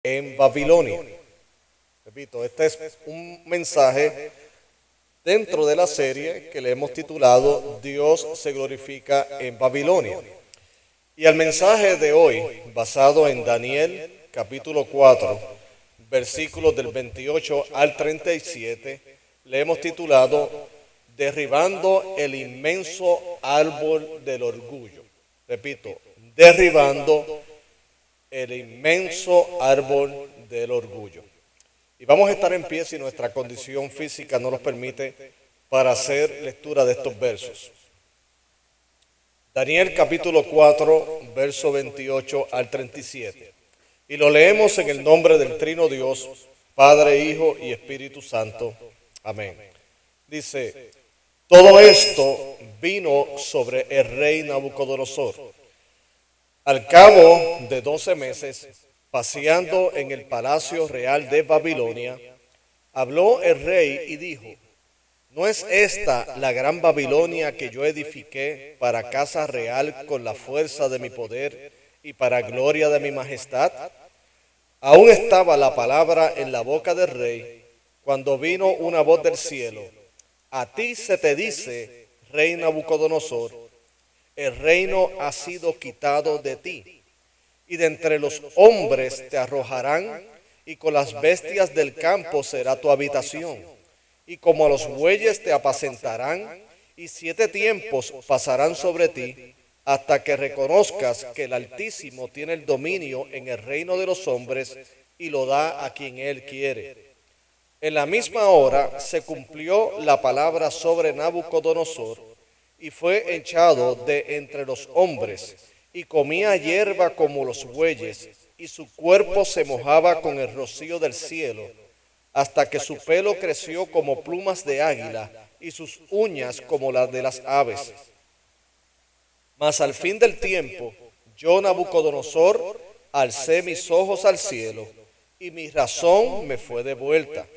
en Babilonia. Repito, este es un mensaje dentro de la serie que le hemos titulado Dios se glorifica en Babilonia. Y el mensaje de hoy, basado en Daniel capítulo 4, versículos del 28 al 37, le hemos titulado Derribando el inmenso árbol del orgullo. Repito, derribando el inmenso árbol del orgullo. Y vamos a estar en pie si nuestra condición física no nos permite para hacer lectura de estos versos. Daniel capítulo 4, verso 28 al 37. Y lo leemos en el nombre del Trino Dios, Padre, Hijo y Espíritu Santo. Amén. Dice, todo esto vino sobre el rey Nabucodonosor. Al cabo de 12 meses, paseando en el palacio real de Babilonia, habló el rey y dijo, ¿no es esta la gran Babilonia que yo edifiqué para casa real con la fuerza de mi poder y para gloria de mi majestad? Aún estaba la palabra en la boca del rey, cuando vino una voz del cielo. A ti se te dice, rey Nabucodonosor, el reino ha sido quitado de ti, y de entre los hombres te arrojarán, y con las bestias del campo será tu habitación, y como a los bueyes te apacentarán, y 7 tiempos pasarán sobre ti, hasta que reconozcas que el Altísimo tiene el dominio en el reino de los hombres, y lo da a quien él quiere. En la misma hora se cumplió la palabra sobre Nabucodonosor, y fue echado de entre los hombres, y comía hierba como los bueyes, y su cuerpo se mojaba con el rocío del cielo, hasta que su pelo creció como plumas de águila, y sus uñas como las de las aves. Mas al fin del tiempo, yo Nabucodonosor alcé mis ojos al cielo, y mi razón me fue devuelta.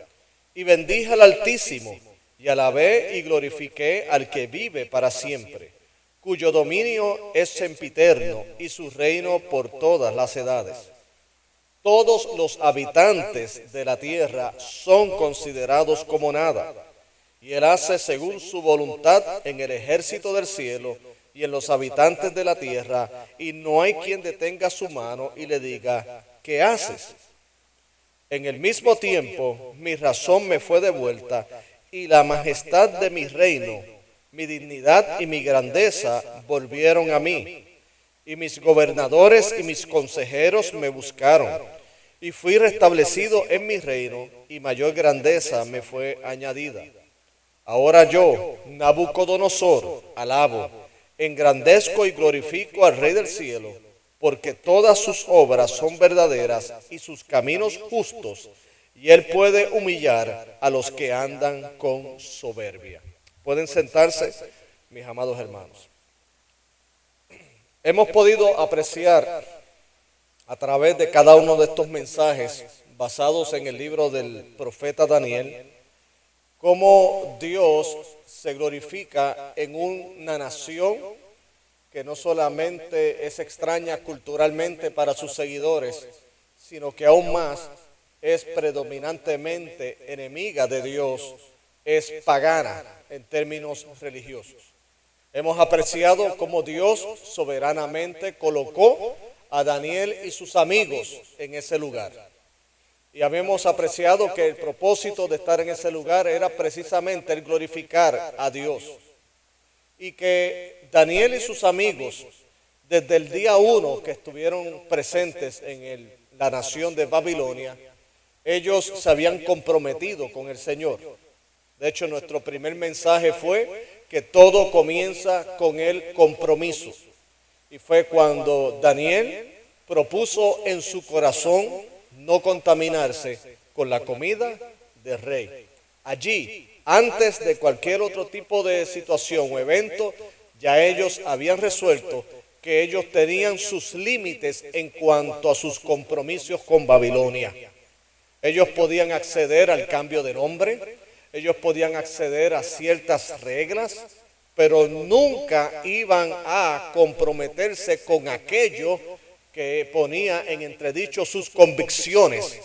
Y bendije al Altísimo, y alabé y glorifiqué al que vive para siempre, cuyo dominio es sempiterno y su reino por todas las edades. Todos los habitantes de la tierra son considerados como nada, y él hace según su voluntad en el ejército del cielo y en los habitantes de la tierra, y no hay quien detenga su mano y le diga, ¿qué haces? En el mismo tiempo, mi razón me fue devuelta, y la majestad de mi reino, mi dignidad y mi grandeza volvieron a mí. Y mis gobernadores y mis consejeros me buscaron, y fui restablecido en mi reino, y mayor grandeza me fue añadida. Ahora yo, Nabucodonosor, alabo, engrandezco y glorifico al Rey del cielo, porque todas sus obras son verdaderas y sus caminos justos, y él puede humillar a los que andan con soberbia. Pueden sentarse, mis amados hermanos. Hemos podido apreciar a través de cada uno de estos mensajes basados en el libro del profeta Daniel, cómo Dios se glorifica en una nación que no solamente es extraña culturalmente para sus seguidores, sino que aún más es predominantemente enemiga de Dios, es pagana en términos religiosos. Hemos apreciado cómo Dios soberanamente colocó a Daniel y sus amigos en ese lugar. Y habíamos apreciado que el propósito de estar en ese lugar era precisamente el glorificar a Dios. Y que Daniel y sus amigos, desde el día 1 que estuvieron presentes en la nación de Babilonia, ellos se habían comprometido con el Señor. De hecho, nuestro primer mensaje fue que todo comienza con el compromiso. Y fue cuando Daniel propuso en su corazón no contaminarse con la comida del rey. Allí, antes de cualquier otro tipo de situación o evento, ya ellos habían resuelto que ellos tenían sus límites en cuanto a sus compromisos con Babilonia. Ellos podían acceder al cambio de nombre, ellos podían acceder a ciertas reglas, pero nunca iban a comprometerse con aquello que ponía en entredicho sus convicciones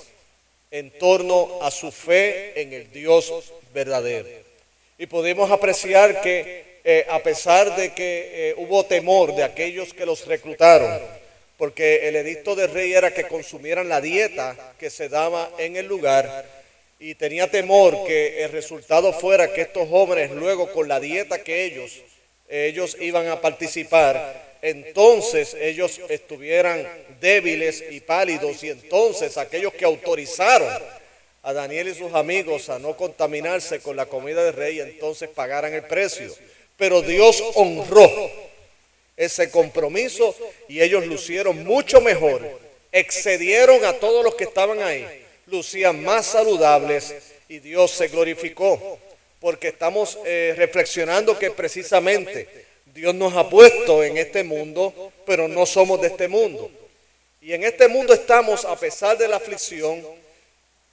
en torno a su fe en el Dios verdadero. Y podemos apreciar que a pesar de que hubo temor de aquellos que los reclutaron, porque el edicto del rey era que consumieran la dieta que se daba en el lugar, y tenía temor que el resultado fuera que estos jóvenes luego con la dieta que ellos iban a participar, entonces ellos estuvieran débiles y pálidos, y entonces aquellos que autorizaron a Daniel y sus amigos a no contaminarse con la comida del rey, entonces pagaran el precio. Pero Dios honró ese compromiso y ellos lucieron mucho mejor, excedieron a todos los que estaban ahí, lucían más saludables y Dios se glorificó, porque estamos reflexionando que precisamente Dios nos ha puesto en este mundo, pero no somos de este mundo. Y en este mundo estamos a pesar de la aflicción,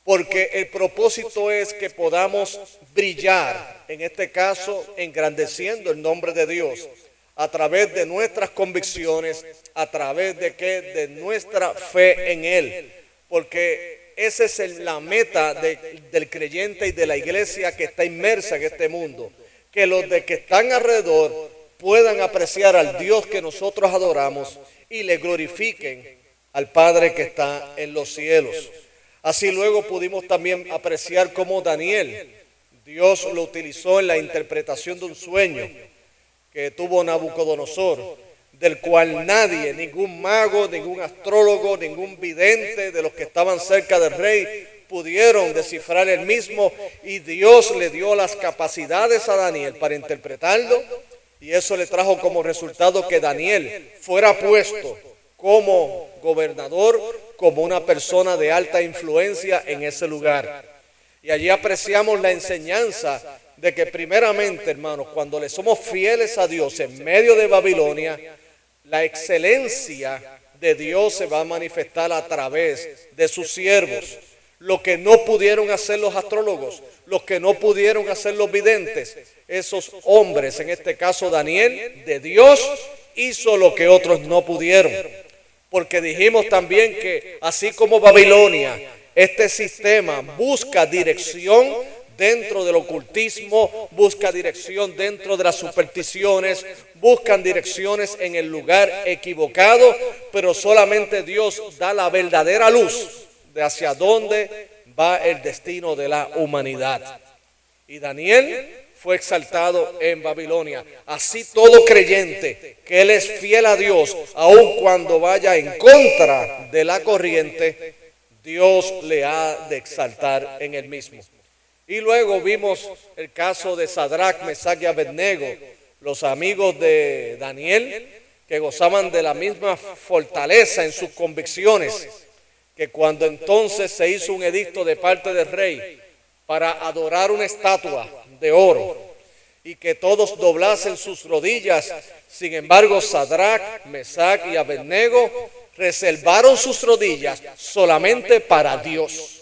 porque el propósito es que podamos brillar, en este caso engrandeciendo el nombre de Dios, a través de nuestras convicciones, a través de nuestra fe en Él, porque esa es la meta del creyente y de la iglesia que está inmersa en este mundo, que los de que están alrededor puedan apreciar al Dios que nosotros adoramos y le glorifiquen al Padre que está en los cielos. Así luego pudimos también apreciar cómo Daniel, Dios lo utilizó en la interpretación de un sueño que tuvo Nabucodonosor, del cual nadie, ningún mago, ningún astrólogo, ningún vidente de los que estaban cerca del rey pudieron descifrar el mismo, y Dios le dio las capacidades a Daniel para interpretarlo, y eso le trajo como resultado que Daniel fuera puesto como gobernador, como una persona de alta influencia en ese lugar. Y allí apreciamos la enseñanza de que primeramente, hermanos, cuando le somos fieles a Dios en medio de Babilonia, la excelencia de Dios se va a manifestar a través de sus siervos. Lo que no pudieron hacer los astrólogos, lo que no pudieron hacer los videntes, esos hombres, en este caso Daniel, de Dios, hizo lo que otros no pudieron. Porque dijimos también que así como Babilonia, este sistema busca dirección dentro del ocultismo, busca dirección dentro de las supersticiones, buscan direcciones en el lugar equivocado, pero solamente Dios da la verdadera luz de hacia dónde va el destino de la humanidad. Y Daniel fue exaltado en Babilonia. Así todo creyente que él es fiel a Dios, aun cuando vaya en contra de la corriente, Dios le ha de exaltar en el mismo. Y luego vimos el caso de Sadrach, Mesach y Abednego, los amigos de Daniel, que gozaban de la misma fortaleza en sus convicciones, que cuando entonces se hizo un edicto de parte del rey para adorar una estatua de oro y que todos doblasen sus rodillas, sin embargo Sadrach, Mesach y Abednego reservaron sus rodillas solamente para Dios.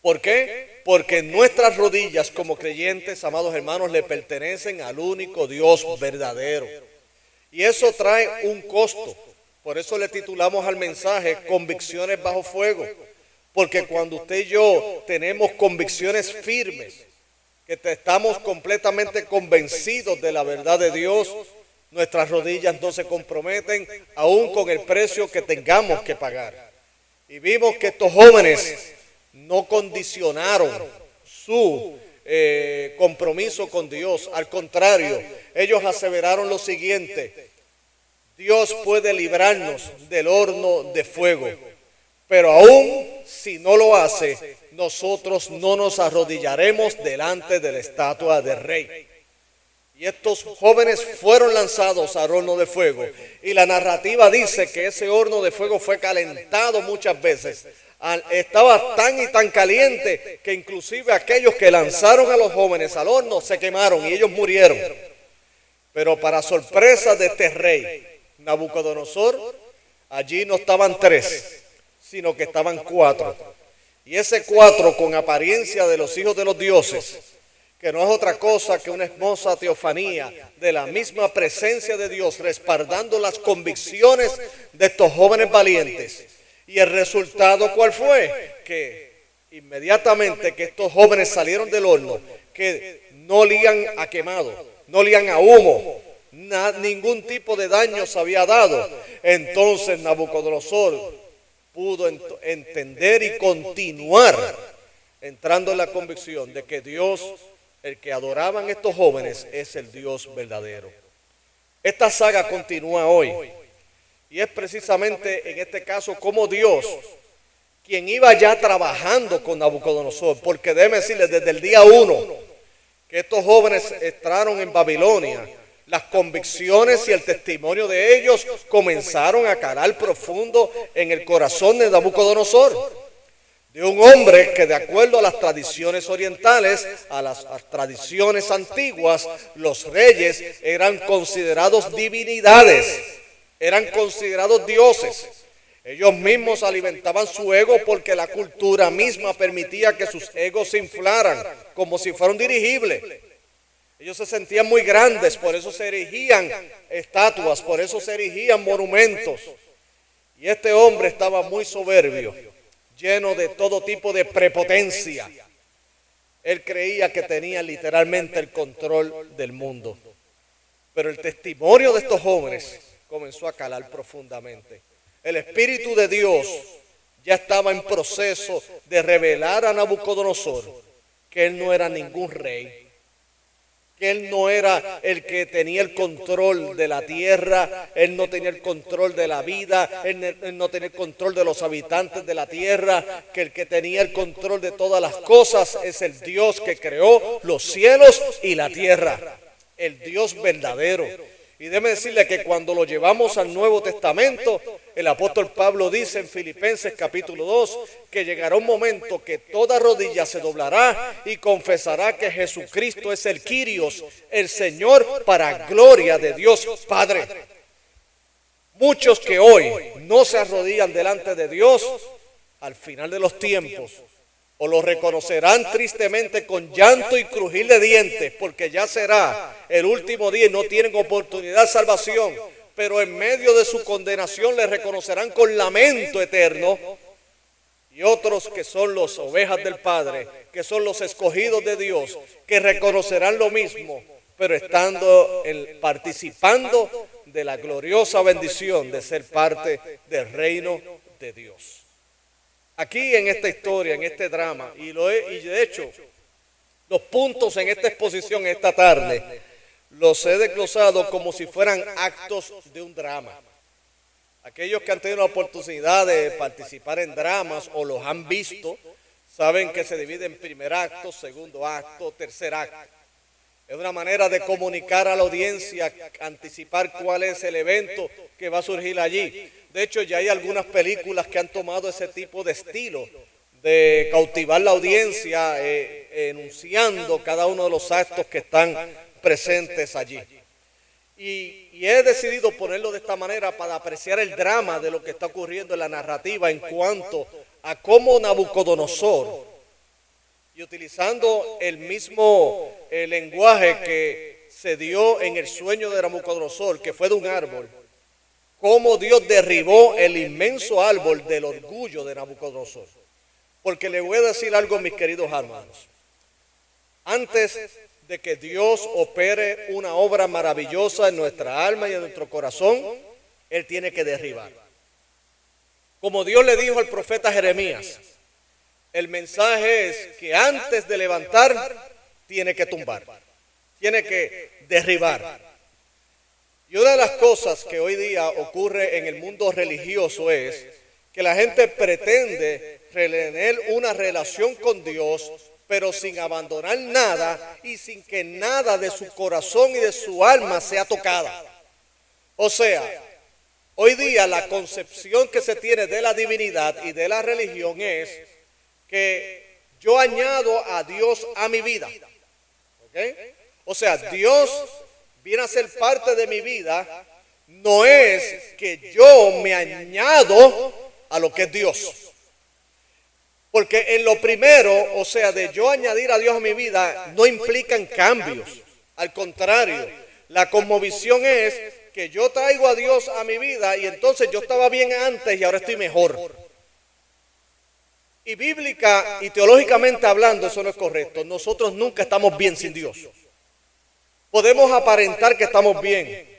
¿Por qué? Porque nuestras rodillas como creyentes, amados hermanos, le pertenecen al único Dios verdadero. Y eso trae un costo. Por eso le titulamos al mensaje Convicciones bajo fuego. Porque cuando usted y yo tenemos convicciones firmes, que estamos completamente convencidos de la verdad de Dios, nuestras rodillas no se comprometen aún con el precio que tengamos que pagar. Y vimos que estos jóvenes no condicionaron su compromiso con Dios. Al contrario, ellos aseveraron lo siguiente: Dios puede librarnos del horno de fuego, pero aún si no lo hace, nosotros no nos arrodillaremos delante de la estatua del rey. Y estos jóvenes fueron lanzados al horno de fuego. Y la narrativa dice que ese horno de fuego fue calentado muchas veces. Estaba tan y tan caliente que inclusive aquellos que lanzaron a los jóvenes al horno se quemaron y ellos murieron. Pero para sorpresa de este rey, Nabucodonosor, allí no estaban 3, sino que estaban 4. Y ese 4 con apariencia de los hijos de los dioses, que no es otra cosa que una hermosa teofanía de la misma presencia de Dios, respaldando las convicciones de estos jóvenes valientes. ¿Y el resultado cuál fue? Que inmediatamente que estos jóvenes salieron del horno, que no olían a quemado, no olían a humo, ningún tipo de daño se había dado. Entonces Nabucodonosor pudo entender y continuar entrando en la convicción de que Dios, el que adoraban estos jóvenes, es el Dios verdadero. Esta saga continúa hoy y es precisamente en este caso como Dios, quien iba ya trabajando con Nabucodonosor, porque déjeme decirles, desde el día 1 que estos jóvenes entraron en Babilonia, las convicciones y el testimonio de ellos comenzaron a calar profundo en el corazón de Nabucodonosor, de un hombre que, de acuerdo a las tradiciones orientales, a las tradiciones antiguas, los reyes eran considerados divinidades, eran considerados dioses. Ellos mismos alimentaban su ego porque la cultura misma permitía que sus egos se inflaran como si fuera un dirigible. Ellos se sentían muy grandes, por eso se erigían estatuas, por eso se erigían monumentos. Y este hombre estaba muy soberbio, lleno de todo tipo de prepotencia. Él creía que tenía literalmente el control del mundo. Pero el testimonio de estos jóvenes comenzó a calar profundamente. El Espíritu de Dios ya estaba en proceso de revelar a Nabucodonosor que él no era ningún rey, que él no era el que tenía el control de la tierra, él no tenía el control de la vida, él no tenía el control de los habitantes de la tierra, que el que tenía el control de todas las cosas es el Dios que creó los cielos y la tierra, el Dios verdadero. Y déjeme decirle que cuando lo llevamos al Nuevo Testamento, el apóstol Pablo dice en Filipenses capítulo 2 que llegará un momento que toda rodilla se doblará y confesará que Jesucristo es el Kyrios, el Señor, para gloria de Dios Padre. Muchos que hoy no se arrodillan delante de Dios, al final de los tiempos, o lo reconocerán tristemente con llanto y crujir de dientes, porque ya será el último día y no tienen oportunidad de salvación, pero en medio de su condenación le reconocerán con lamento eterno. Y otros que son las ovejas del Padre, que son los escogidos de Dios, que reconocerán lo mismo, pero participando de la gloriosa bendición de ser parte del reino de Dios. Aquí en esta historia, en este drama, y de hecho, los puntos en esta exposición esta tarde, los he desglosado como si fueran actos de un drama. Aquellos que han tenido la oportunidad de participar en dramas o los han visto, saben que se divide en primer acto, segundo acto, tercer acto. Es una manera de comunicar a la audiencia, anticipar cuál es el evento que va a surgir allí. De hecho, ya hay algunas películas que han tomado ese tipo de estilo, de cautivar la audiencia, enunciando cada uno de los actos que están presentes allí. Y he decidido ponerlo de esta manera para apreciar el drama de lo que está ocurriendo en la narrativa en cuanto a cómo Nabucodonosor, y utilizando el mismo lenguaje que se dio en el sueño de Nabucodonosor, que fue de un árbol, cómo Dios derribó el inmenso árbol del orgullo de Nabucodonosor. Porque le voy a decir algo, mis queridos hermanos. Antes de que Dios opere una obra maravillosa en nuestra alma y en nuestro corazón, Él tiene que derribar. Como Dios le dijo al profeta Jeremías, el mensaje es que antes de levantar, tiene que tumbar, tiene que derribar. Y una de las cosas que hoy día ocurre en el mundo religioso es que la gente pretende tener una relación con Dios, pero sin abandonar nada y sin que nada de su corazón y de su alma sea tocada. O sea, hoy día la concepción que se tiene de la divinidad y de la religión es que yo añado a Dios a mi vida. ¿Okay? O sea, Dios viene a ser parte de mi vida, no es que yo me añado a lo que es Dios. Porque en lo primero, o sea, de yo añadir a Dios a mi vida, no implican cambios. Al contrario, la cosmovisión es que yo traigo a Dios a mi vida y entonces yo estaba bien antes y ahora estoy mejor. Y bíblica y teológicamente hablando, eso no es correcto. Nosotros nunca estamos bien sin Dios. Podemos aparentar que estamos bien.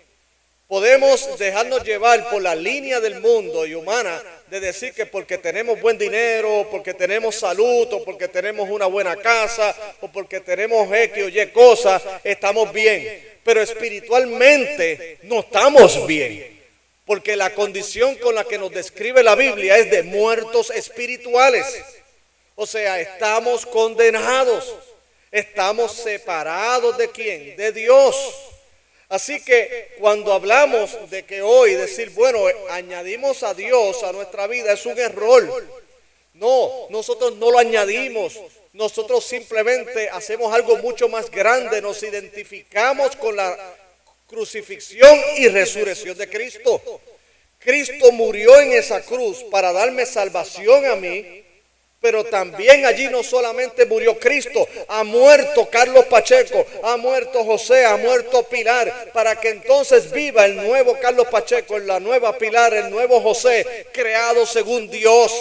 Podemos dejarnos llevar por la línea del mundo y humana de decir que porque tenemos buen dinero, porque tenemos salud, o porque tenemos una buena casa, o porque tenemos X o Y cosas, estamos bien. Pero espiritualmente no estamos bien. Porque la condición con la que nos describe la Biblia es de muertos espirituales. O sea, estamos condenados. Estamos separados ¿de quién? De Dios. Así que cuando hablamos de que hoy decir, bueno, añadimos a Dios a nuestra vida, es un error. No, nosotros no lo añadimos. Nosotros simplemente hacemos algo mucho más grande. Nos identificamos con la crucifixión y resurrección de Cristo. Cristo murió en esa cruz para darme salvación a mí. Pero también allí no solamente murió Cristo, ha muerto Carlos Pacheco, ha muerto José, ha muerto Pilar, para que entonces viva el nuevo Carlos Pacheco, la nueva Pilar, el nuevo José, creado según Dios.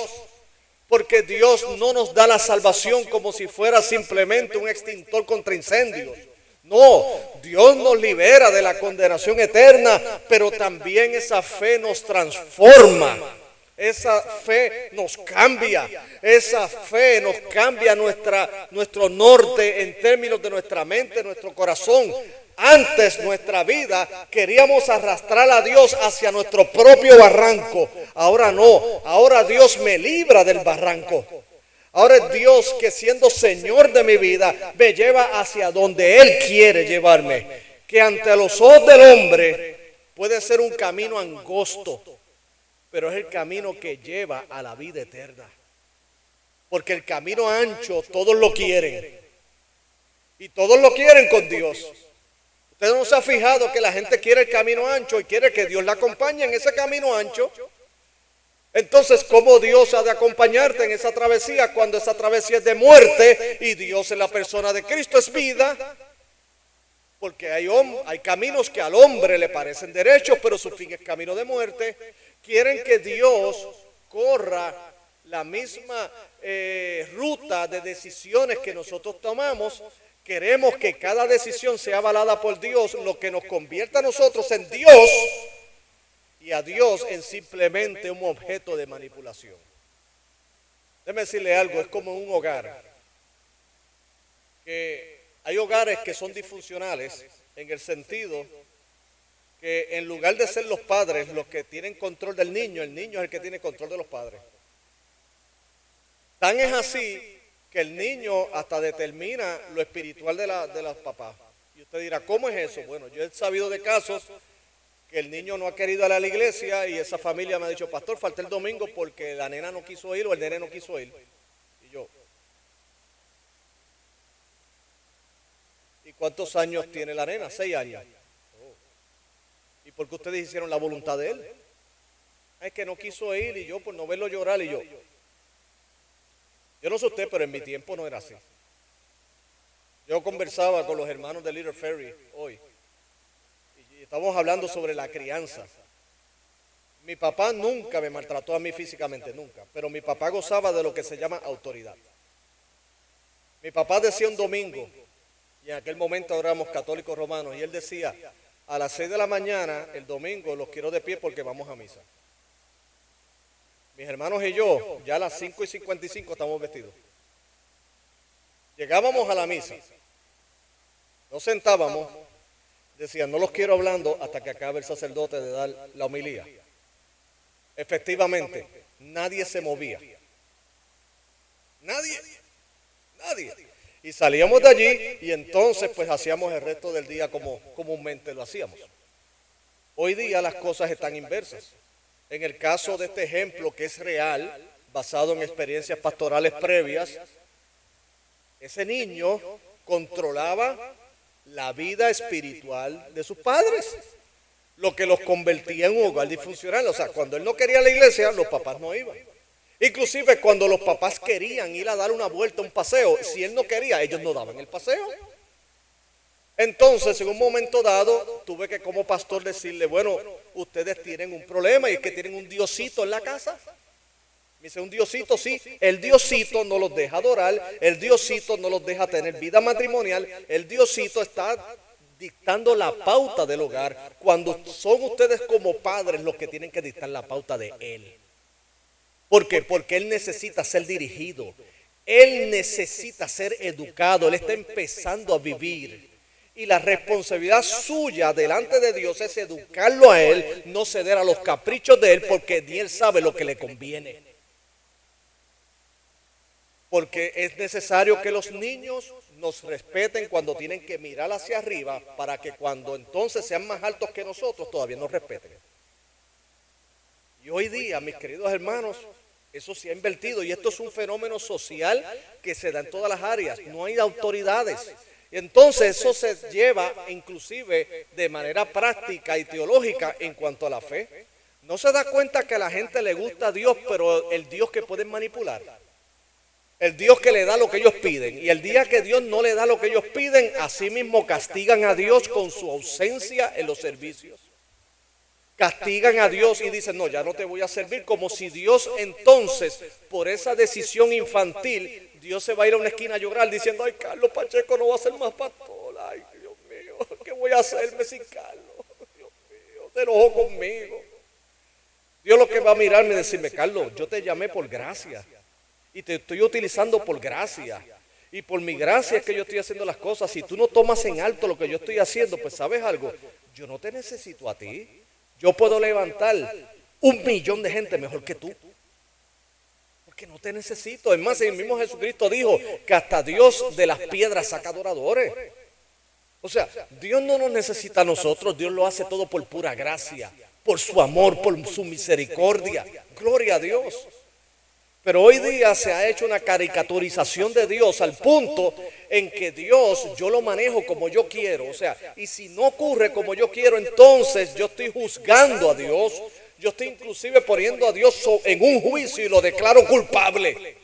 Porque Dios no nos da la salvación como si fuera simplemente un extintor contra incendios. No, Dios nos libera de la condenación eterna, pero también esa fe nos transforma. Esa fe nos cambia, esa fe nos cambia nuestro norte en términos de nuestra mente, nuestro corazón. Antes nuestra vida queríamos arrastrar a Dios hacia nuestro propio barranco. Ahora no, ahora Dios me libra del barranco. Ahora es Dios que siendo Señor de mi vida me lleva hacia donde Él quiere llevarme. Que ante los ojos del hombre puede ser un camino angosto, pero es el camino que lleva a la vida eterna. Porque el camino ancho todos lo quieren. Y todos lo quieren con Dios. ¿Usted no se ha fijado que la gente quiere el camino ancho y quiere que Dios la acompañe en ese camino ancho? Entonces, ¿cómo Dios ha de acompañarte en esa travesía cuando esa travesía es de muerte y Dios en la persona de Cristo es vida? Porque hay caminos que al hombre le parecen derechos, pero su fin es camino de muerte. Quieren que Dios corra la misma ruta de decisiones que nosotros tomamos. Queremos que cada decisión sea avalada por Dios, lo que nos convierta a nosotros en Dios y a Dios en simplemente un objeto de manipulación. Déjeme decirle algo, es como un hogar. Que hay hogares que son disfuncionales en el sentido que en lugar de ser los padres los que tienen control del niño, el niño es el que tiene control de los padres. Tan es así que el niño hasta determina lo espiritual de los papás. Y usted dirá, ¿cómo es eso? Bueno, yo he sabido de casos que el niño no ha querido ir a la iglesia y esa familia me ha dicho, pastor, falté el domingo porque la nena no quiso ir o el nene no quiso ir. Y yo, ¿y cuántos años tiene la nena? 6 años. ¿Y por qué ustedes hicieron la voluntad de él? Es que no quiso ir y yo por no verlo llorar y yo no sé usted, pero en mi tiempo no era así. Yo conversaba con los hermanos de Little Ferry hoy y estábamos hablando sobre la crianza. Mi papá nunca me maltrató a mí físicamente, nunca, pero mi papá gozaba de lo que se llama autoridad. Mi papá decía un domingo, y en aquel momento éramos católicos romanos, y él decía, a las 6 de la mañana, el domingo, los quiero de pie porque vamos a misa. Mis hermanos y yo, ya a las 5:55 estamos vestidos. Llegábamos a la misa, nos sentábamos, decían, no los quiero hablando hasta que acabe el sacerdote de dar la homilía. Efectivamente, nadie se movía. Nadie. Y salíamos de allí y entonces pues hacíamos el resto del día como comúnmente lo hacíamos. Hoy día las cosas están inversas. En el caso de este ejemplo que es real, basado en experiencias pastorales previas, ese niño controlaba la vida espiritual de sus padres, lo que los convertía en un hogar disfuncional. O sea, cuando él no quería la iglesia, los papás no iban. Inclusive cuando los papás querían ir a dar una vuelta, un paseo, si él no quería, ellos no daban el paseo. Entonces, en un momento dado, tuve que como pastor decirle, bueno, ustedes tienen un problema y es que tienen un diosito en la casa. Me dice, un diosito, sí, el diosito no los deja adorar, el diosito no los deja tener vida matrimonial, el diosito está dictando la pauta del hogar, cuando son ustedes como padres los que tienen que dictar la pauta de él. ¿Por qué? Porque él necesita ser dirigido, él necesita ser educado, él está empezando a vivir. Y la responsabilidad suya delante de Dios es educarlo a él, no ceder a los caprichos de él, porque ni él sabe lo que le conviene. Porque es necesario que los niños nos respeten cuando tienen que mirar hacia arriba, para que cuando entonces sean más altos que nosotros todavía nos respeten. Y hoy día, mis queridos hermanos, eso se ha invertido y esto es un fenómeno social que se da en todas las áreas. No hay autoridades. Y entonces eso se lleva inclusive de manera práctica y teológica en cuanto a la fe. No se da cuenta que a la gente le gusta a Dios, pero el Dios que pueden manipular. El Dios que le da lo que ellos piden. Y el día que Dios no le da lo que ellos piden, así mismo castigan a Dios con su ausencia en los servicios. Castigan a Dios y dicen, no, ya no te voy a servir, como si Dios entonces, por esa decisión infantil, Dios se va a ir a una esquina a llorar diciendo, ay, Carlos Pacheco no va a ser más pastor, ay, Dios mío, ¿qué voy a hacerme sin Carlos? Dios mío, se enojó conmigo. Dios lo que va a mirarme y decirme, Carlos, yo te llamé por gracia y te estoy utilizando por gracia. Y por mi gracia es que yo estoy haciendo las cosas. Si tú no tomas en alto lo que yo estoy haciendo, pues ¿sabes algo? Yo no te necesito a ti. Yo puedo levantar 1.000.000 de gente mejor que tú. Porque no te necesito. Es más, el mismo Jesucristo dijo que hasta Dios de las piedras saca adoradores. O sea, Dios no nos necesita a nosotros. Dios lo hace todo por pura gracia, por su amor, por su misericordia. Gloria a Dios. Pero hoy día se ha hecho una caricaturización de Dios al punto en que Dios yo lo manejo como yo quiero. O sea, y si no ocurre como yo quiero, entonces yo estoy juzgando a Dios. Yo estoy inclusive poniendo a Dios en un juicio y lo declaro culpable.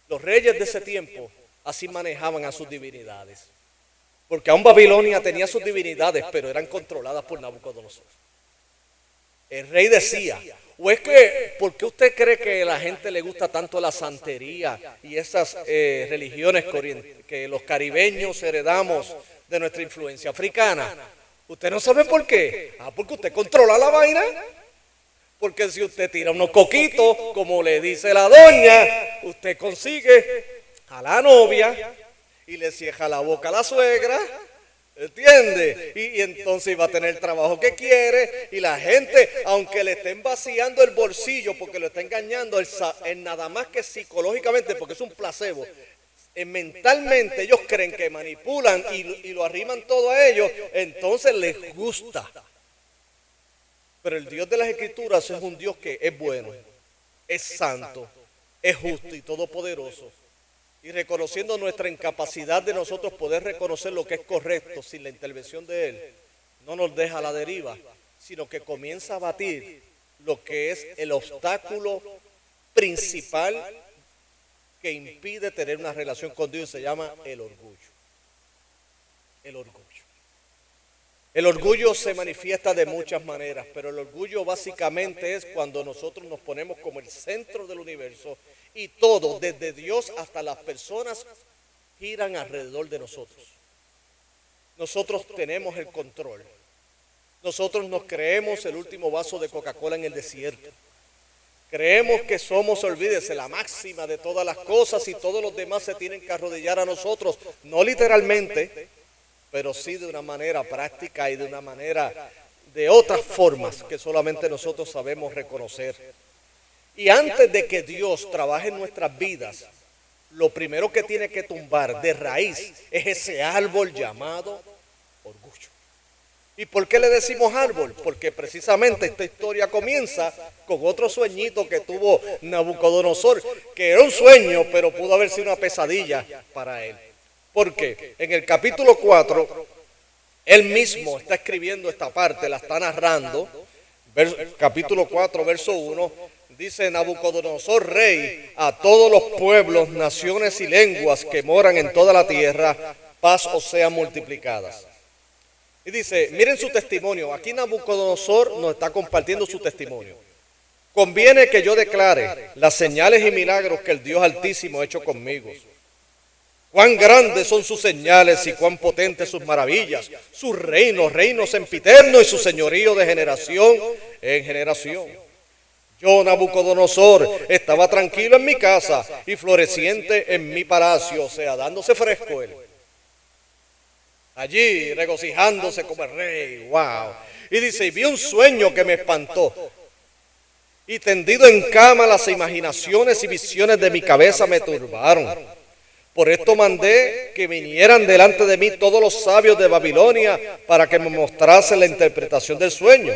Los reyes de ese tiempo así manejaban a sus divinidades. Porque aún Babilonia tenía sus divinidades, pero eran controladas por Nabucodonosor. El rey decía, o es que, ¿por qué usted cree que a la gente le gusta tanto la santería y esas religiones que los caribeños heredamos de nuestra influencia africana? ¿Usted no sabe por qué? Porque usted controla la vaina. Porque si usted tira unos coquitos, como le dice la doña, usted consigue a la novia y le cierra la boca a la suegra. ¿Entiende? Y entonces va a tener el trabajo que quiere y la gente, aunque le estén vaciando el bolsillo porque lo está engañando, él nada más que psicológicamente, porque es un placebo, mentalmente ellos creen que manipulan y lo arriman todo a ellos, entonces les gusta. Pero el Dios de las Escrituras es un Dios que es bueno, es santo, es justo y todopoderoso. Y reconociendo nuestra incapacidad de nosotros poder reconocer lo que es correcto sin la intervención de Él, no nos deja a la deriva, sino que comienza a batir lo que es el obstáculo principal que impide tener una relación con Dios, se llama el orgullo. El orgullo. El orgullo se manifiesta de muchas maneras, pero el orgullo básicamente es cuando nosotros nos ponemos como el centro del universo y todo, desde Dios hasta las personas, giran alrededor de nosotros. Nosotros tenemos el control. Nosotros nos creemos el último vaso de Coca-Cola en el desierto. Creemos que somos, olvídese, la máxima de todas las cosas y todos los demás se tienen que arrodillar a nosotros, no literalmente, pero sí de una manera práctica y de una manera, de otras formas que solamente nosotros sabemos reconocer. Y antes de que Dios trabaje en nuestras vidas, lo primero que tiene que tumbar de raíz es ese árbol llamado orgullo. ¿Y por qué le decimos árbol? Porque precisamente esta historia comienza con otro sueñito que tuvo Nabucodonosor, que era un sueño, pero pudo haber sido una pesadilla para él. Porque en el capítulo 4, él mismo está escribiendo esta parte, la está narrando. capítulo 4, verso 1, dice: Nabucodonosor, rey, a todos los pueblos, naciones y lenguas que moran en toda la tierra, paz os sean multiplicadas. Y dice, miren su testimonio. Aquí Nabucodonosor nos está compartiendo su testimonio. Conviene que yo declare las señales y milagros que el Dios Altísimo ha hecho conmigo. Cuán grandes son sus señales y cuán potentes sus maravillas. Su reino sempiterno y su señorío de generación en generación. Yo, Nabucodonosor, estaba tranquilo en mi casa y floreciente en mi palacio, o sea, dándose fresco él. Allí, regocijándose como el rey, wow. Y dice, y vi un sueño que me espantó. Y tendido en cama, las imaginaciones y visiones de mi cabeza me turbaron. Por esto mandé que vinieran delante de mí todos los sabios de Babilonia para que me mostrasen la interpretación del sueño.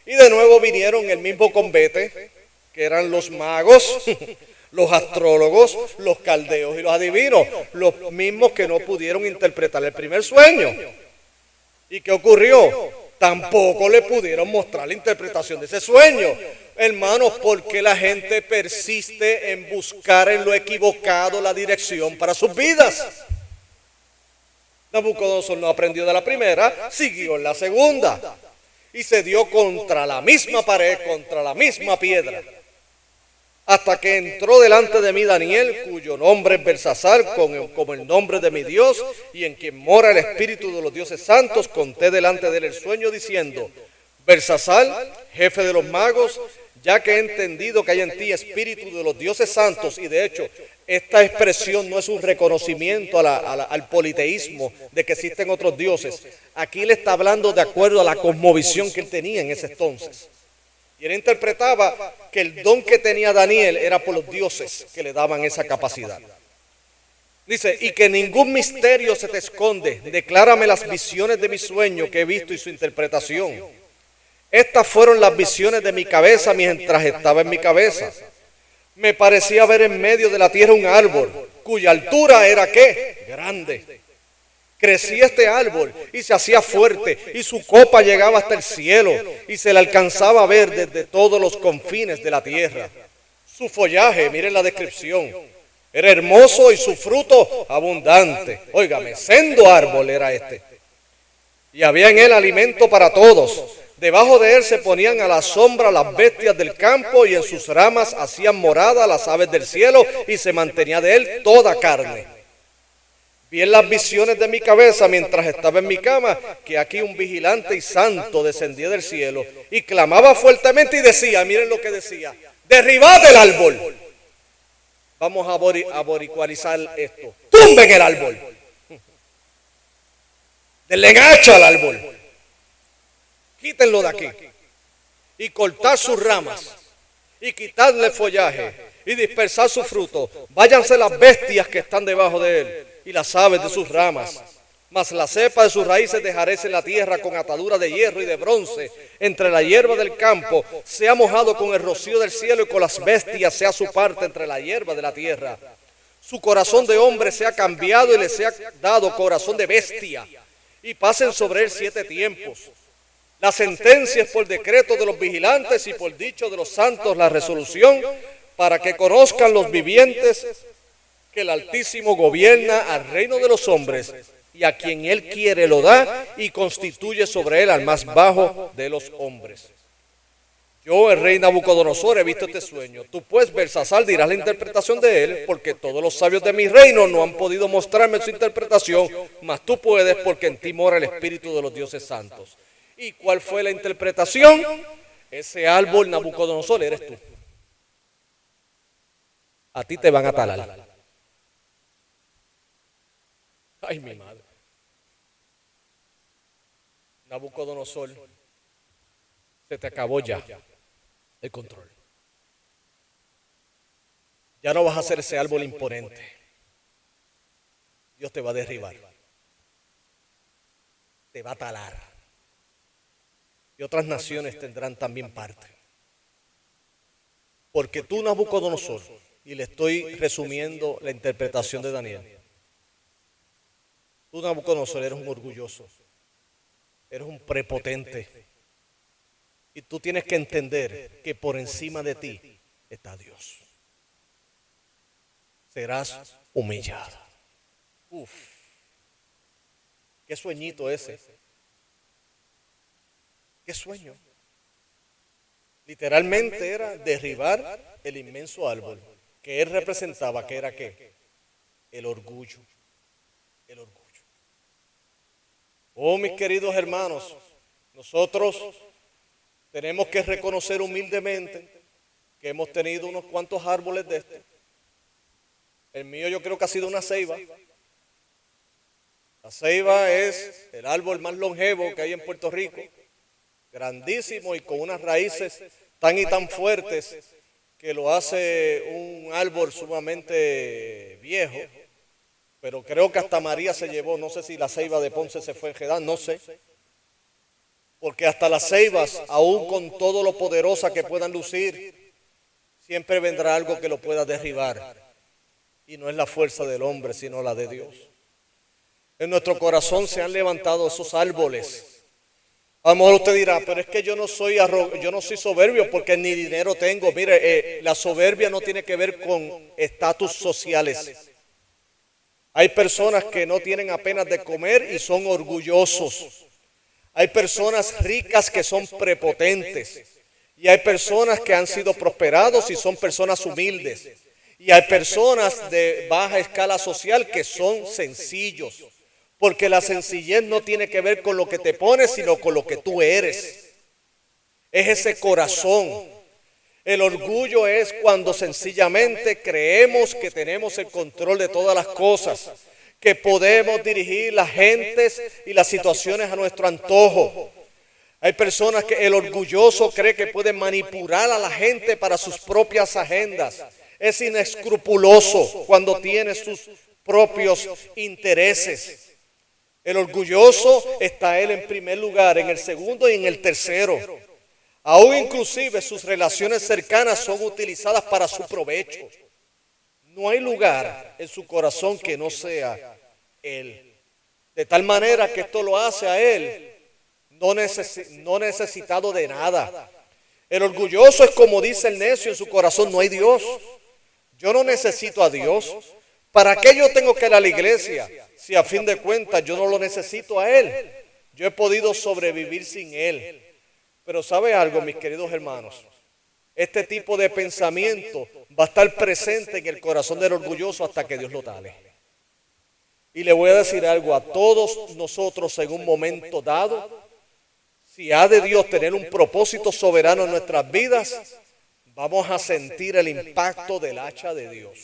Y de nuevo vinieron el mismo convete, que eran los magos, los astrólogos, los caldeos y los adivinos, los mismos que no pudieron interpretar el primer sueño. ¿Y qué ocurrió? Tampoco le pudieron mostrar la interpretación de ese sueño. Hermanos, ¿por qué la gente persiste en buscar en lo equivocado la dirección para sus vidas? Nabucodonosor no aprendió de la primera, siguió en la segunda. Y se dio contra la misma pared, contra la misma piedra. Hasta que entró delante de mí Daniel, cuyo nombre es Belsasar, como el nombre de mi Dios, y en quien mora el espíritu de los dioses santos. Conté delante de él el sueño, diciendo: Belsasar, jefe de los magos, ya que he entendido que hay en ti espíritu de los dioses santos. Y de hecho, esta expresión no es un reconocimiento al politeísmo de que existen otros dioses. Aquí le está hablando de acuerdo a la cosmovisión que él tenía en ese entonces. Y él interpretaba que el don que tenía Daniel era por los dioses que le daban esa capacidad. Dice, y que ningún misterio se te esconde. Declárame las visiones de mi sueño que he visto y su interpretación. Estas fueron las visiones de mi cabeza mientras estaba en mi cabeza. Me parecía ver en medio de la tierra un árbol, cuya altura era ¿qué? Grande. Crecía este árbol y se hacía fuerte, y su copa llegaba hasta el cielo, y se le alcanzaba a ver desde todos los confines de la tierra. Su follaje, miren la descripción, era hermoso y su fruto abundante. Óigame, sendo árbol era este. Y había en él alimento para todos. Debajo de él se ponían a la sombra las bestias del campo, y en sus ramas hacían morada las aves del cielo, y se mantenía de él toda carne. Vi en las visiones de mi cabeza mientras estaba en mi cama, que aquí un vigilante y santo descendía del cielo y clamaba fuertemente y decía, miren lo que decía: derribad el árbol. Vamos a boricualizar esto. Tumben el árbol. Denle hacha al árbol. Quítenlo de aquí. Y cortad sus ramas. Y quitadle follaje. Y dispersad su fruto. Váyanse las bestias que están debajo de él, y las aves de sus ramas. Mas la cepa de sus raíces dejaréis en la tierra con atadura de hierro y de bronce. Entre la hierba del campo sea mojado con el rocío del cielo, y con las bestias sea su parte entre la hierba de la tierra. Su corazón de hombre sea cambiado y le sea dado corazón de bestia. Y pasen sobre él 7 tiempos. La sentencia es por decreto de los vigilantes y por dicho de los santos la resolución, para que conozcan los vivientes que el Altísimo gobierna al reino de los hombres, y a quien él quiere lo da, y constituye sobre él al más bajo de los hombres. Yo, el rey Nabucodonosor, he visto este sueño. Tú pues, Belsasar, dirás la interpretación de él, porque todos los sabios de mi reino no han podido mostrarme su interpretación, mas tú puedes, porque en ti mora el espíritu de los dioses santos. ¿Y cuál fue la interpretación? Ese árbol, Nabucodonosor, eres tú. A ti te van a talar. Ay, mi madre. Nabucodonosor, se te acabó ya el control. Ya no vas a ser ese árbol imponente. Dios te va a derribar. Te va a talar. Y otras naciones tendrán también parte. Porque tú, Nabucodonosor, y le estoy resumiendo la interpretación de Daniel, tú, Nabucodonosor, eres un orgulloso, eres un prepotente, Y tú tienes que entender que por encima de ti está Dios. Serás humillado. Uf, qué sueñito ese. Qué sueño. Literalmente era derribar el inmenso árbol que él representaba, que era ¿qué? El orgullo. El orgullo. Oh, mis queridos hermanos, nosotros tenemos que reconocer humildemente que hemos tenido unos cuantos árboles de este. El mío yo creo que ha sido una ceiba. La ceiba es el árbol más longevo que hay en Puerto Rico. Grandísimo y con unas raíces tan y tan fuertes que lo hace un árbol sumamente viejo. Pero creo que hasta María se llevó, no sé si la ceiba de Ponce se fue enredando, no sé. Porque hasta las ceibas, aún con todo lo poderosa que puedan lucir, siempre vendrá algo que lo pueda derribar. Y no es la fuerza del hombre, sino la de Dios. En nuestro corazón se han levantado esos árboles. A lo mejor usted dirá, pero es que yo no soy soberbio porque ni dinero tengo. Mire, la soberbia no tiene que ver con estatus sociales. Hay personas que no tienen apenas de comer y son orgullosos. Hay personas ricas que son prepotentes. Y hay personas que han sido prosperados y son personas humildes. Y hay personas de baja escala social que son sencillos. Porque la sencillez no tiene que ver con lo que te pones, sino con lo que tú eres. Es ese corazón. El orgullo es cuando sencillamente creemos que tenemos el control de todas las cosas, que podemos dirigir las gentes y las situaciones a nuestro antojo. Hay personas que el orgulloso cree que puede manipular a la gente para sus propias agendas. Es inescrupuloso cuando tiene sus propios intereses. El orgulloso está él en primer lugar, en el segundo y en el tercero. Aún inclusive sus relaciones cercanas son utilizadas para su provecho. No hay lugar en su corazón que no sea él. De tal manera que esto lo hace a él no necesitado de nada. El orgulloso es como dice el necio en su corazón, no hay Dios. Yo no necesito a Dios. ¿Para qué yo tengo que ir a la iglesia? Si a fin de cuentas yo no lo necesito a Él. Yo he podido sobrevivir sin Él. Pero ¿sabe algo, mis queridos hermanos? Este tipo de pensamiento va a estar presente en el corazón del orgulloso hasta que Dios lo tale. Y le voy a decir algo a todos nosotros en un momento dado. Si ha de Dios tener un propósito soberano en nuestras vidas, vamos a sentir el impacto del hacha de Dios.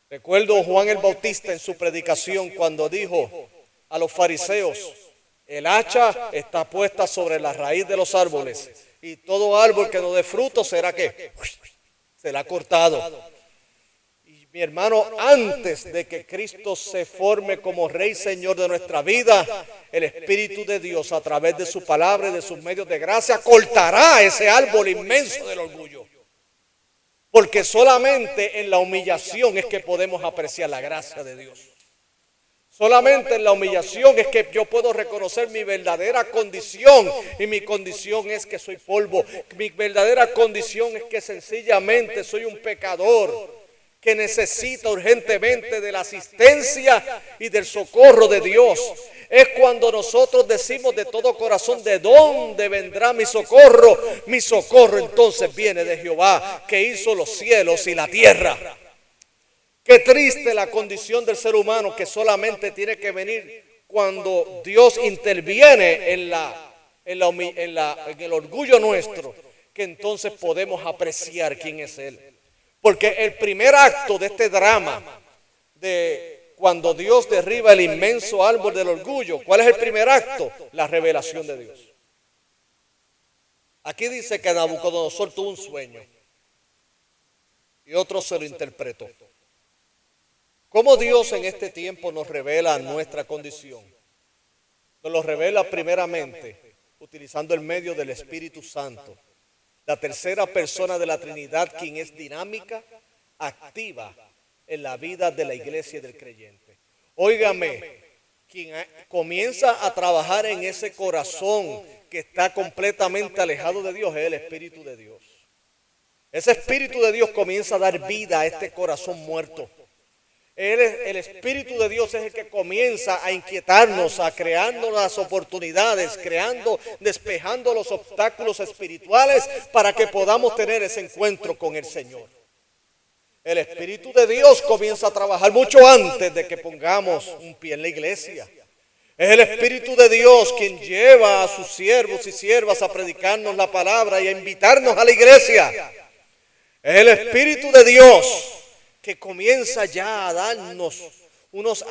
Recuerdo Juan el Bautista en su predicación cuando dijo a los fariseos, el hacha está puesta sobre la raíz de los árboles y todo árbol que no dé fruto será ¿qué? Será cortado. Y mi hermano, antes de que Cristo se forme como Rey Señor de nuestra vida, el Espíritu de Dios a través de su palabra y de sus medios de gracia cortará ese árbol inmenso del orgullo. Porque solamente en la humillación es que podemos apreciar la gracia de Dios. Solamente en la humillación es que yo puedo reconocer mi verdadera condición. Y mi condición es que soy polvo. Mi verdadera condición es que sencillamente soy un pecador que necesita urgentemente de la asistencia y del socorro de Dios. Es cuando nosotros decimos de todo corazón, ¿de dónde vendrá mi socorro? Mi socorro entonces viene de Jehová, que hizo los cielos y la tierra. Qué triste la condición del ser humano, que solamente tiene que venir cuando Dios interviene en el orgullo nuestro, que entonces podemos apreciar quién es Él. Porque el primer acto de este drama, de cuando Dios derriba el inmenso árbol del orgullo, ¿cuál es el primer acto? La revelación de Dios. Aquí dice que Nabucodonosor tuvo un sueño y otro se lo interpretó. ¿Cómo Dios en este tiempo nos revela nuestra condición? Nos lo revela primeramente utilizando el medio del Espíritu Santo, la tercera persona de la Trinidad, quien es dinámica, activa en la vida de la iglesia y del creyente. Óigame, quien comienza a trabajar en ese corazón que está completamente alejado de Dios es el Espíritu de Dios. Ese Espíritu de Dios comienza a dar vida a este corazón muerto. El Espíritu de Dios es el que comienza a inquietarnos, a crearnos las oportunidades, despejando los obstáculos espirituales para que podamos tener ese encuentro con el Señor. El Espíritu de Dios comienza a trabajar mucho antes de que pongamos un pie en la iglesia. Es el Espíritu de Dios quien lleva a sus siervos y siervas a predicarnos la palabra y a invitarnos a la iglesia. Es el Espíritu de Dios que comienza ya a darnos unos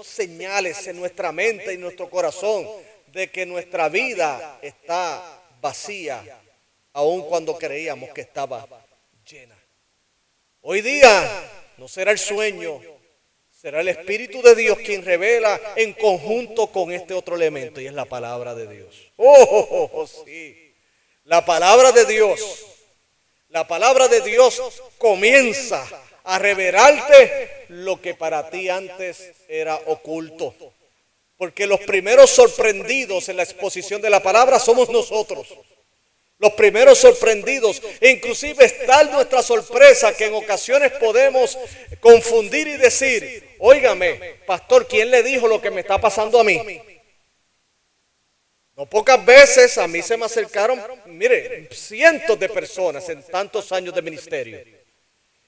señales en nuestra mente y nuestro corazón de que nuestra vida está vacía, aun cuando creíamos que estaba llena. Hoy día no será el sueño, será el Espíritu de Dios quien revela en conjunto con este otro elemento, y es la palabra de Dios. Sí, la palabra de Dios. La palabra de Dios comienza a revelarte lo que para ti antes era oculto. Porque los primeros sorprendidos en la exposición de la palabra somos nosotros. Los primeros sorprendidos, e inclusive es tal nuestra sorpresa que en ocasiones podemos confundir y decir, óigame, pastor, ¿quién le dijo lo que me está pasando a mí? No pocas veces a mí se me acercaron, mire, cientos de personas en tantos años de ministerio.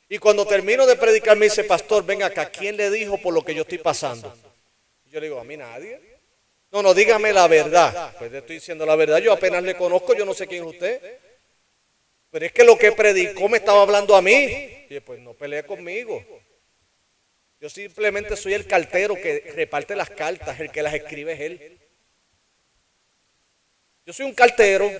Y cuando termino de predicar me dice, pastor, ven acá, ¿quién le dijo por lo que yo estoy pasando? Yo le digo, a mí nadie. No, dígame la verdad. Pues le estoy diciendo la verdad, yo apenas le conozco, yo no sé quién es usted. Pero es que lo que predicó me estaba hablando a mí. Y pues no pelee conmigo. Yo simplemente soy el cartero que reparte las cartas, el que las escribe es él. Yo soy un cartero.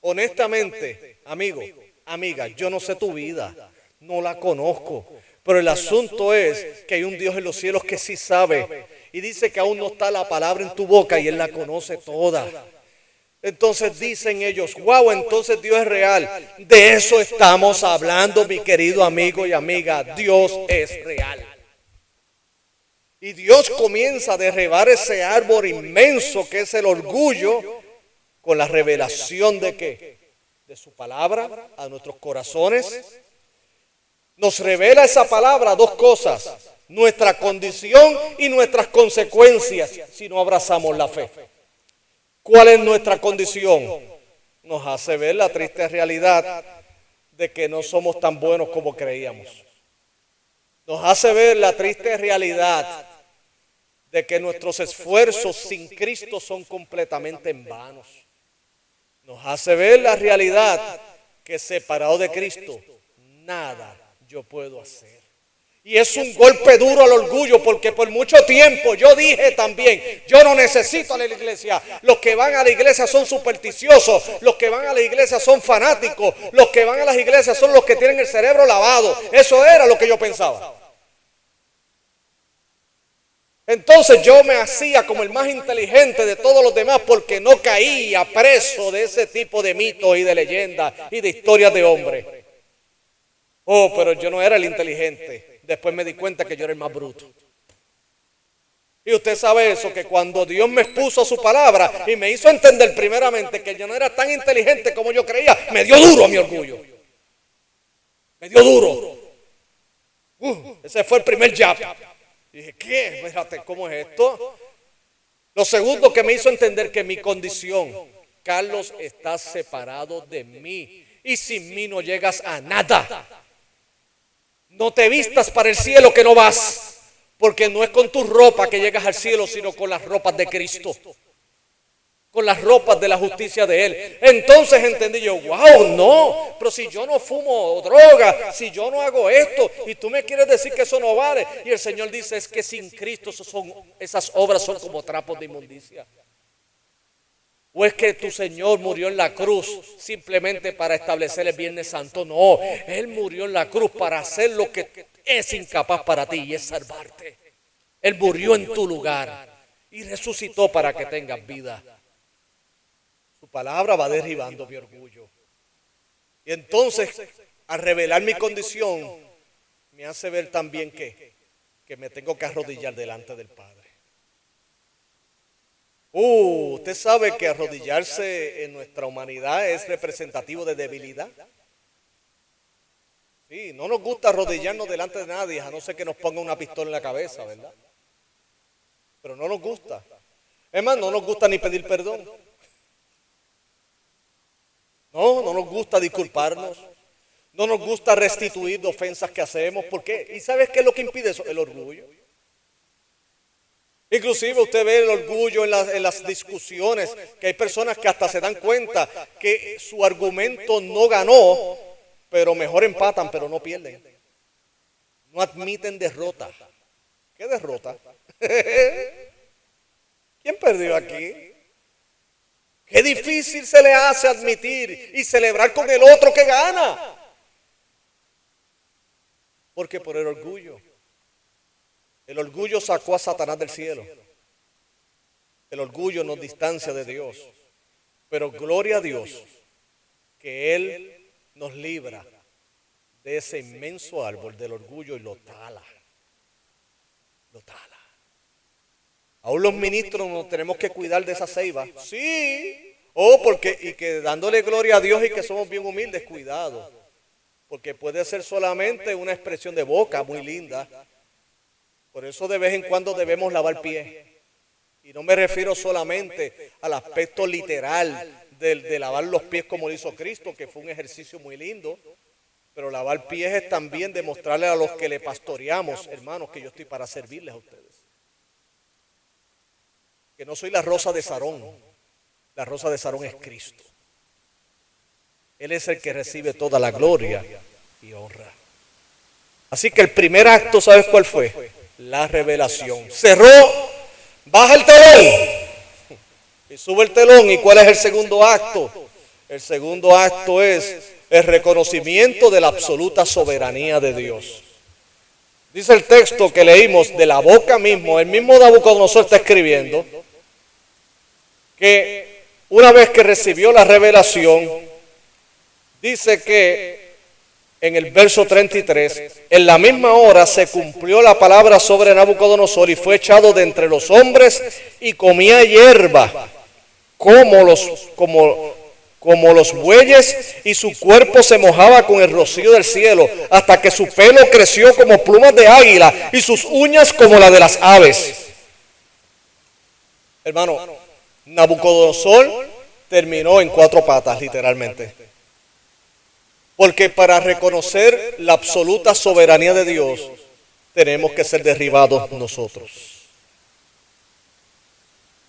Honestamente, amigo, amiga, yo no sé tu vida, no la conozco. Pero el asunto es que hay un Dios en los cielos que sí sabe. Y dice que aún no está la palabra en tu boca y Él la conoce toda. Entonces dicen ellos, wow, entonces Dios es real. De eso estamos hablando, mi querido amigo y amiga. Dios es real. Y Dios comienza a derribar ese árbol inmenso que es el orgullo con la revelación de ¿qué? De su palabra a nuestros corazones. Nos revela esa palabra dos cosas, nuestra condición y nuestras consecuencias si no abrazamos la fe. ¿Cuál es nuestra condición? Nos hace ver la triste realidad de que no somos tan buenos como creíamos. Nos hace ver la triste realidad de que nuestros esfuerzos sin Cristo son completamente en vanos. Nos hace ver la realidad que separado de Cristo, nada yo puedo hacer. Y es un golpe duro al orgullo porque por mucho tiempo yo dije también, yo no necesito a la iglesia. Los que van a la iglesia son supersticiosos, los que van a la iglesia son fanáticos, los que van a las iglesias son los que tienen el cerebro lavado. Eso era lo que yo pensaba. Entonces yo me hacía como el más inteligente de todos los demás porque no caía preso de ese tipo de mitos y de leyendas y de historias de hombres. Pero yo no era el inteligente. Después me di cuenta que yo era el más bruto. Y usted sabe eso, que cuando Dios me expuso su palabra y me hizo entender primeramente que yo no era tan inteligente como yo creía, me dio duro a mi orgullo. Me dio duro. Ese fue el primer jab. Dije, ¿qué? Fíjate, ¿cómo es esto? Lo segundo que me hizo entender que mi condición, Carlos, está separado de mí. Y sin mí no llegas a nada. No te vistas para el cielo que no vas, porque no es con tu ropa que llegas al cielo, sino con las ropas de Cristo, con las ropas de la justicia de Él. Entonces entendí yo, wow, no, pero si yo no fumo droga, si yo no hago esto, y tú me quieres decir que eso no vale. Y el Señor dice, es que sin Cristo esas obras son como trapos de inmundicia. ¿O es que tu Señor murió en la cruz simplemente para establecer el Viernes Santo? No, Él murió en la cruz para hacer lo que es incapaz para ti y es salvarte. Él murió en tu lugar y resucitó para que tengas vida. Su palabra va derribando mi orgullo. Y entonces, al revelar mi condición, me hace ver también que me tengo que arrodillar delante del Padre. Usted sabe que arrodillarse en nuestra humanidad es representativo de debilidad. Sí, no nos gusta arrodillarnos delante de nadie, a no ser que nos ponga una pistola en la cabeza, ¿verdad? Pero no nos gusta. Es más, no nos gusta ni pedir perdón. No nos gusta disculparnos. No nos gusta restituir de ofensas que hacemos. ¿Por qué? ¿Y sabes qué es lo que impide eso? El orgullo. Inclusive usted ve el orgullo en las discusiones, que hay personas que hasta se dan cuenta que su argumento no ganó, pero mejor empatan, pero no pierden. No admiten derrota. ¿Qué derrota? ¿Quién perdió aquí? Qué difícil se le hace admitir y celebrar con el otro que gana. Porque por el orgullo sacó a Satanás del cielo. El orgullo nos distancia de Dios. Pero gloria a Dios que Él nos libra de ese inmenso árbol del orgullo y lo tala. Lo tala. Aún los ministros nos tenemos que cuidar de esa ceiba. Sí. Y que dándole gloria a Dios y que somos bien humildes, cuidado. Porque puede ser solamente una expresión de boca muy linda. Por eso de vez en cuando debemos lavar pies. Y no me refiero solamente al aspecto literal de lavar los pies como lo hizo Cristo, que fue un ejercicio muy lindo. Pero lavar pies es también demostrarle a los que le pastoreamos, hermanos, que yo estoy para servirles a ustedes. Que no soy la rosa de Sarón. La rosa de Sarón es Cristo. Él es el que recibe toda la gloria y honra. Así que el primer acto, ¿sabes cuál fue? La revelación. Cerró, baja el telón y sube el telón. ¿Y cuál es el segundo acto? El segundo acto es el reconocimiento de la absoluta soberanía de Dios. Dice el texto que leímos de la boca mismo, el mismo Nabucodonosor está escribiendo, que una vez que recibió la revelación, dice que en el verso 33, en la misma hora se cumplió la palabra sobre Nabucodonosor y fue echado de entre los hombres y comía hierba como los bueyes, y su cuerpo se mojaba con el rocío del cielo, hasta que su pelo creció como plumas de águila y sus uñas como la de las aves. Hermano, Nabucodonosor terminó en cuatro patas, literalmente. Porque para reconocer la absoluta soberanía de Dios, tenemos que ser derribados nosotros.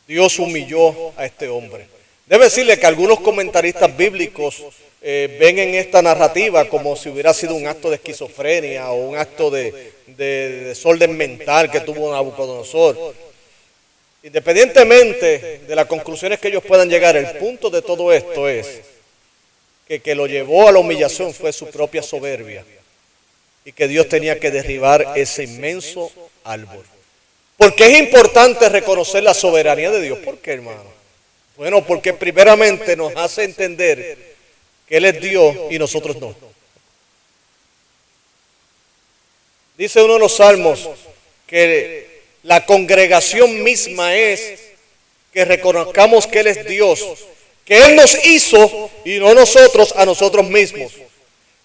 Dios humilló a este hombre. Debe decirle que algunos comentaristas bíblicos ven en esta narrativa como si hubiera sido un acto de esquizofrenia o un acto de desorden mental que tuvo Nabucodonosor. Independientemente de las conclusiones que ellos puedan llegar, el punto de todo esto es que lo llevó a la humillación fue su propia soberbia y que Dios tenía que derribar ese inmenso árbol. ¿Por qué es importante reconocer la soberanía de Dios? ¿Por qué, hermano? Bueno, porque primeramente nos hace entender que Él es Dios y nosotros no. Dice uno de los salmos que la congregación misma es que reconozcamos que Él es Dios, que Él nos hizo y no nosotros a nosotros mismos,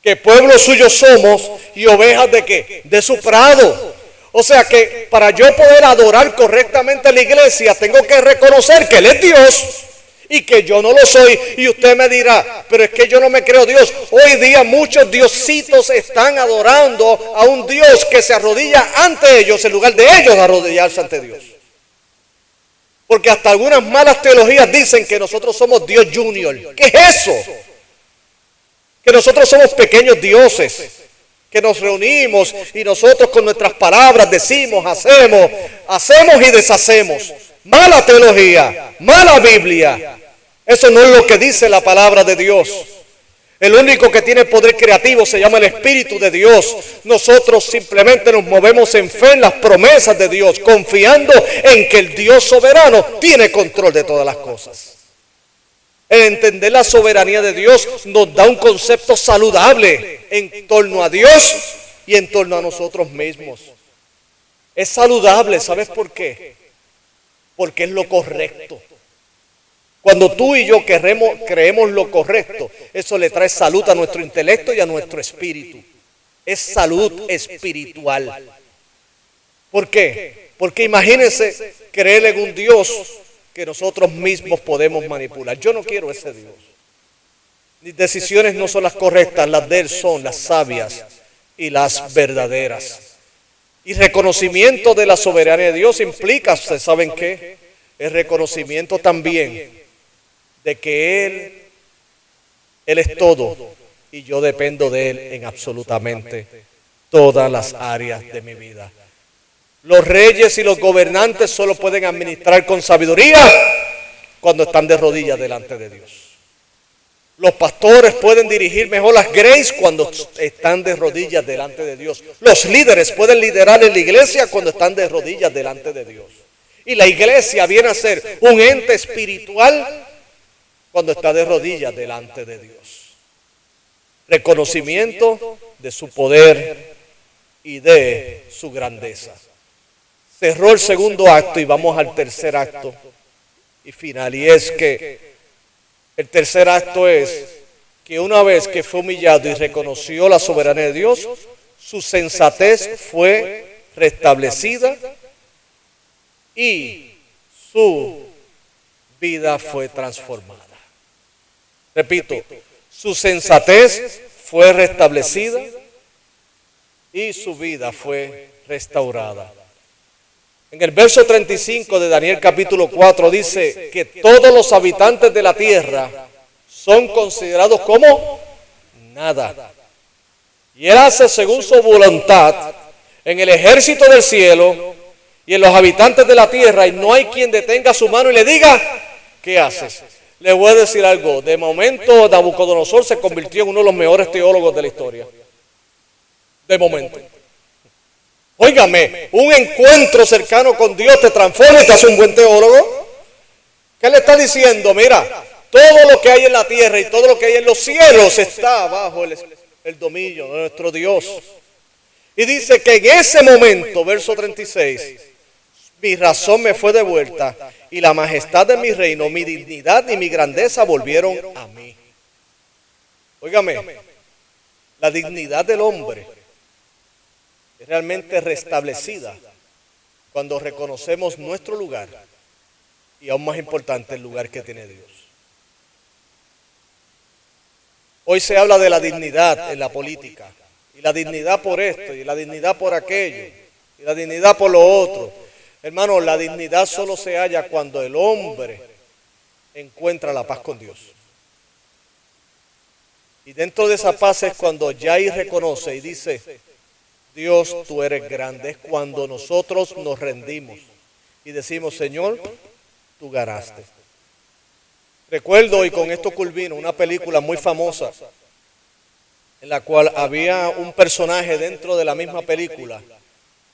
que pueblo suyo somos y ovejas de ¿qué? De su prado. O sea que para yo poder adorar correctamente a la iglesia tengo que reconocer que Él es Dios y que yo no lo soy. Y usted me dirá, pero es que yo no me creo Dios. Hoy día muchos diositos están adorando a un Dios que se arrodilla ante ellos en lugar de ellos arrodillarse ante Dios. Porque hasta algunas malas teologías dicen que nosotros somos Dios Junior. ¿Qué es eso? Que nosotros somos pequeños dioses, que nos reunimos y nosotros con nuestras palabras decimos, hacemos y deshacemos. Mala teología, mala Biblia. Eso no es lo que dice la palabra de Dios. El único que tiene poder creativo se llama el Espíritu de Dios. Nosotros simplemente nos movemos en fe en las promesas de Dios, confiando en que el Dios soberano tiene control de todas las cosas. El entender la soberanía de Dios nos da un concepto saludable en torno a Dios y en torno a nosotros mismos. Es saludable, ¿sabes por qué? porque es lo correcto. Cuando tú y yo creemos lo correcto, eso le trae salud a nuestro intelecto y a nuestro espíritu. Es salud espiritual. ¿Por qué? Porque imagínense creer en un Dios que nosotros mismos podemos manipular. Yo no quiero ese Dios. Mis decisiones no son las correctas, las de Él son las sabias y las verdaderas. Y reconocimiento de la soberanía de Dios implica, ¿ustedes saben qué? El reconocimiento también de que Él es todo y yo dependo de Él en absolutamente todas las áreas de mi vida. Los reyes y los gobernantes solo pueden administrar con sabiduría cuando están de rodillas delante de Dios. Los pastores pueden dirigir mejor las Grace cuando están de rodillas delante de Dios. Los líderes pueden liderar en la iglesia cuando están de rodillas delante de Dios. Y la iglesia viene a ser un ente espiritual cuando está de rodillas delante de Dios. Reconocimiento de su poder y de su grandeza. Cerró el segundo acto y vamos al tercer acto y final. Y es que el tercer acto es que una vez que fue humillado y reconoció la soberanía de Dios, su sensatez fue restablecida y su vida fue transformada. Repito, su sensatez fue restablecida y su vida fue restaurada. En el verso 35 de Daniel capítulo 4 dice que todos los habitantes de la tierra son considerados como nada. Y Él hace según su voluntad en el ejército del cielo y en los habitantes de la tierra, y no hay quien detenga su mano y le diga, ¿qué haces? Le voy a decir algo, de momento Nabucodonosor se convirtió en uno de los mejores teólogos de la historia. De momento. Óigame, un encuentro cercano con Dios te transforma y te hace un buen teólogo. ¿Qué le está diciendo? Mira, todo lo que hay en la tierra y todo lo que hay en los cielos está bajo el dominio de nuestro Dios. Y dice que en ese momento, verso 36, mi razón me fue devuelta y la majestad de mi reino, mi dignidad y mi grandeza volvieron a mí. Óigame, la dignidad del hombre es realmente restablecida cuando reconocemos nuestro lugar y aún más importante el lugar que tiene Dios. Hoy se habla de la dignidad en la política, y la dignidad por esto, y la dignidad por aquello, y la dignidad por lo otro. Hermano, la dignidad solo se halla cuando el hombre encuentra la paz con Dios. Y dentro de esa paz es cuando Yair reconoce y dice, Dios, tú eres grande. Es cuando nosotros nos rendimos y decimos, Señor, tú ganaste. Recuerdo, y con esto culmino, una película muy famosa en la cual había un personaje dentro de la misma película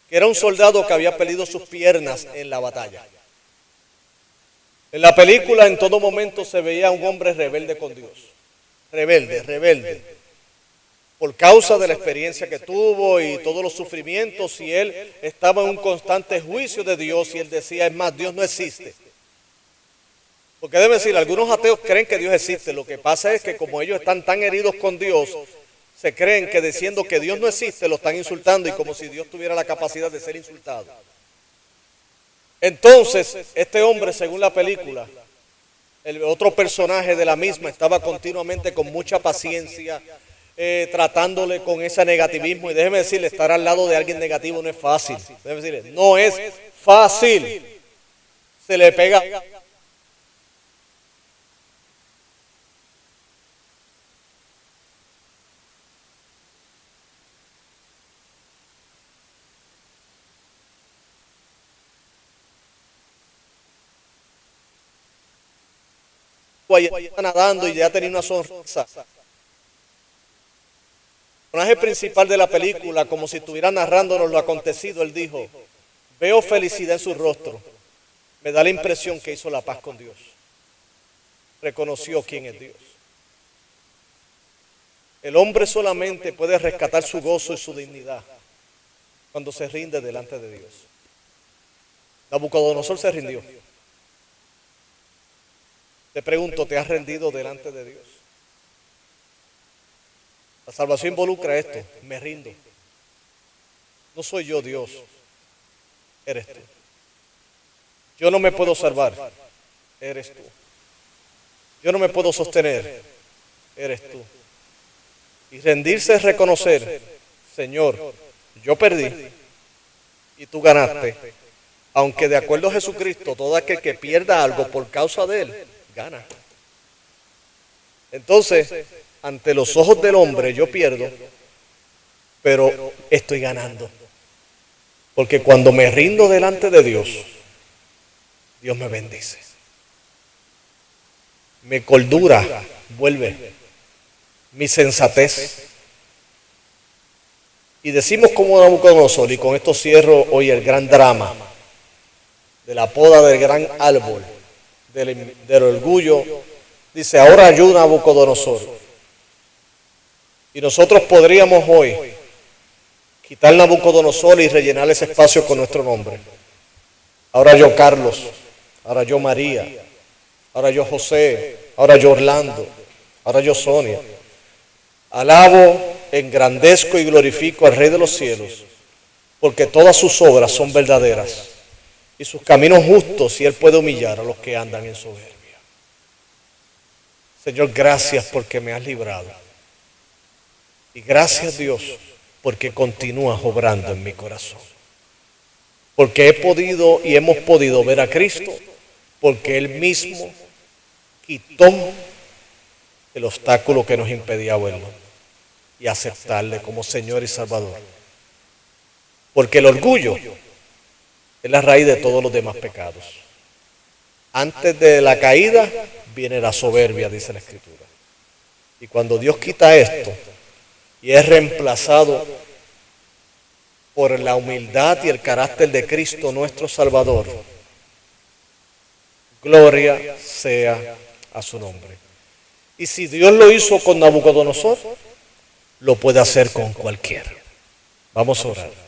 que era un soldado que había perdido sus piernas en la batalla. En la película en todo momento se veía un hombre rebelde con Dios. Rebelde. Por causa de la experiencia que tuvo y todos los sufrimientos, y él estaba en un constante juicio de Dios, y él decía, es más, Dios no existe. Porque debe decir, algunos ateos creen que Dios existe. Lo que pasa es que como ellos están tan heridos con Dios, se creen que diciendo que Dios no existe, lo están insultando, y como si Dios tuviera la capacidad de ser insultado. Entonces, este hombre, según la película, el otro personaje de la misma estaba continuamente con mucha paciencia, tratándole con ese negativismo. Y déjeme decirle, estar al lado de alguien negativo no es fácil. Déjeme decirle, no es fácil. Se le pega. Está nadando y ya tenía una sonrisa. El personaje principal de la película, como si estuviera narrándonos lo acontecido, él dijo, veo felicidad en su rostro, me da la impresión que hizo la paz con Dios, reconoció quién es Dios. El hombre solamente puede rescatar su gozo y su dignidad cuando se rinde delante de Dios. Nabucodonosor se rindió. Te pregunto, ¿te has rendido delante de Dios? La salvación involucra esto, me rindo. No soy yo Dios, eres tú. Yo no me puedo salvar, eres tú. Yo no me puedo sostener, eres tú. Y rendirse es reconocer, Señor, yo perdí y tú ganaste. Aunque de acuerdo a Jesucristo, todo aquel que pierda algo por causa de Él, gana. Entonces, ante los ojos del hombre yo pierdo, pero estoy ganando. Porque cuando me rindo delante de Dios, Dios me bendice. Mi cordura vuelve, mi sensatez. Y decimos como Nabucodonosor, y con esto cierro hoy el gran drama de la poda del gran árbol, del orgullo. Dice, ahora yo Nabucodonosor. Y nosotros podríamos hoy quitar Nabucodonosor y rellenar ese espacio con nuestro nombre. Ahora yo Carlos, ahora yo María, ahora yo José, ahora yo Orlando, ahora yo Sonia. Alabo, engrandezco y glorifico al Rey de los cielos, porque todas sus obras son verdaderas y sus caminos justos, y Él puede humillar a los que andan en soberbia. Señor, gracias porque me has librado. Y gracias, Dios, porque continúas obrando en mi corazón. Porque he podido y hemos podido ver a Cristo, porque Él mismo quitó el obstáculo que nos impedía verlo y aceptarle como Señor y Salvador. Porque el orgullo es la raíz de todos los demás pecados. Antes de la caída viene la soberbia, dice la Escritura. Y cuando Dios quita esto y es reemplazado por la humildad y el carácter de Cristo nuestro Salvador, gloria sea a su nombre. Y si Dios lo hizo con Nabucodonosor, lo puede hacer con cualquiera. Vamos a orar.